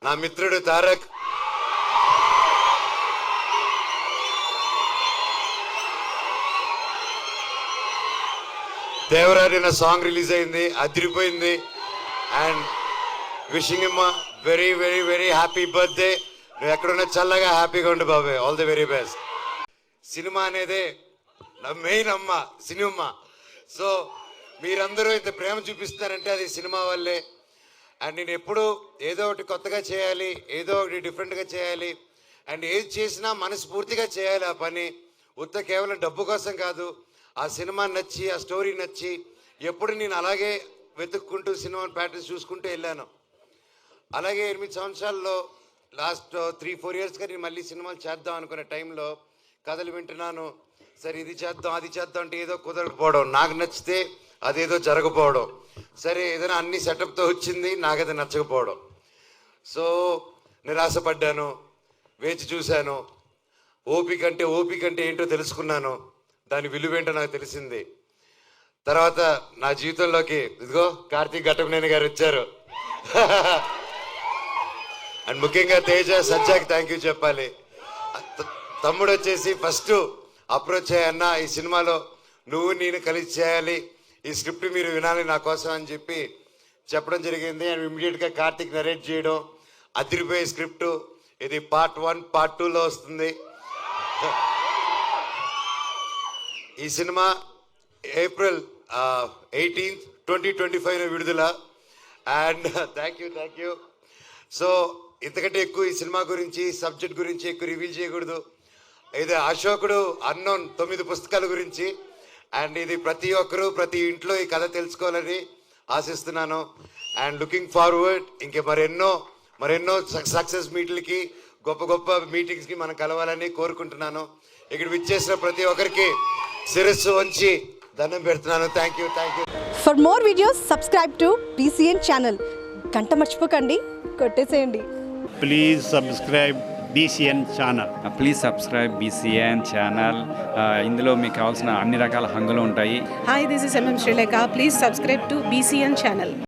నా మిత్రుడు తారక్, దేవరారి నా సాంగ్ రిలీజ్ అయింది, అదిరిపోయింది. And wishing him very very very happy birthday. నువ్వు ఎక్కడున్నా చల్లగా హ్యాపీగా ఉండు బాబాయ్. All the very best. Cinema అనేదే నా మెయిన్ అమ్మ, సినిమా. సో మీరందరూ ఇంత ప్రేమ చూపిస్తారంటే అది సినిమా వల్లే. అండ్ నేను ఎప్పుడు ఏదో ఒకటి కొత్తగా చేయాలి, ఏదో ఒకటి డిఫరెంట్గా చేయాలి. అండ్ ఏది చేసినా మనస్ఫూర్తిగా చేయాలి ఆ పని. కేవలం డబ్బు కోసం కాదు. ఆ సినిమా నచ్చి, ఆ స్టోరీ నచ్చి ఎప్పుడు నేను అలాగే వెతుక్కుంటూ సినిమా ప్యాటర్న్స్ చూసుకుంటూ వెళ్ళాను. అలాగే 8 సంవత్సరాల్లో లాస్ట్ 3-4 ఇయర్స్గా నేను మళ్ళీ సినిమాలు చేద్దాం అనుకునే టైంలో కథలు వింటున్నాను. సరే ఇది చేద్దాం అది చేద్దాం అంటే ఏదో కుదరకపోవడం, నాకు నచ్చితే అదేదో జరగకపోవడం. సరే ఏదైనా అన్ని సెటప్తో వచ్చింది, నాకు అది నచ్చకపోవడం. సో నిరాశపడ్డాను, వేచి చూశాను. ఓపిక అంటే ఏంటో తెలుసుకున్నాను. దాని విలువేంటో నాకు తెలిసింది. తర్వాత నా జీవితంలోకి ఇదిగో కార్తీక్ ఘట్టమనేని గారు వచ్చారు. అండ్ ముఖ్యంగా తేజ, సజ్జాకి థ్యాంక్ యూ చెప్పాలి. తమ్ముడు వచ్చేసి ఫస్ట్ అప్రోచ్ అయ్యన్న, ఈ సినిమాలో నువ్వు నేను కలిసి చేయాలి, ఈ స్క్రిప్ట్ మీరు వినాలి నా కోసం అని చెప్పి చెప్పడం జరిగింది. అండ్ ఇమ్మీడియట్గా కార్తీక్ నరేట్ చేయడం, అదిరిపోయే స్క్రిప్టు. ఇది పార్ట్ 1, పార్ట్ 2లో వస్తుంది. ఈ సినిమా ఏప్రిల్ 18, 2025 విడుదల. And thank you. సో ఇంతకంటే ఎక్కువ ఈ సినిమా గురించి, సబ్జెక్ట్ గురించి ఎక్కువ రివీల్ చేయకూడదు. ఇది అశోకుడు అన్నోన్ 9 పుస్తకాల గురించి. అండ్ ఇది ప్రతి ఒక్కరూ ప్రతి ఇంట్లో ఈ కథ తెలుసుకోవాలని ఆశిస్తున్నాను. అండ్ లుకింగ్ ఫార్వర్డ్ ఇంకే మరెన్నో సక్సెస్ మీట్లకి, గొప్ప గొప్ప మీటింగ్స్కి మనం కలవాలని కోరుకుంటున్నాను. ఇక్కడ విచ్చేసిన ప్రతి ఒక్కరికి శిరస్సు వంచి దండం పెడుతున్నాను. Thank you. For more videos subscribe to BCN channel. గంట మర్చిపోకండి, కొట్టేసేయండి. Please subscribe BCN channel. Please subscribe BCN channel. ఇందులో మీకు కావాల్సిన అన్ని రకాల హంగులు ఉంటాయి. Hi, this is MM Sri Lanka. Please subscribe to BCN channel.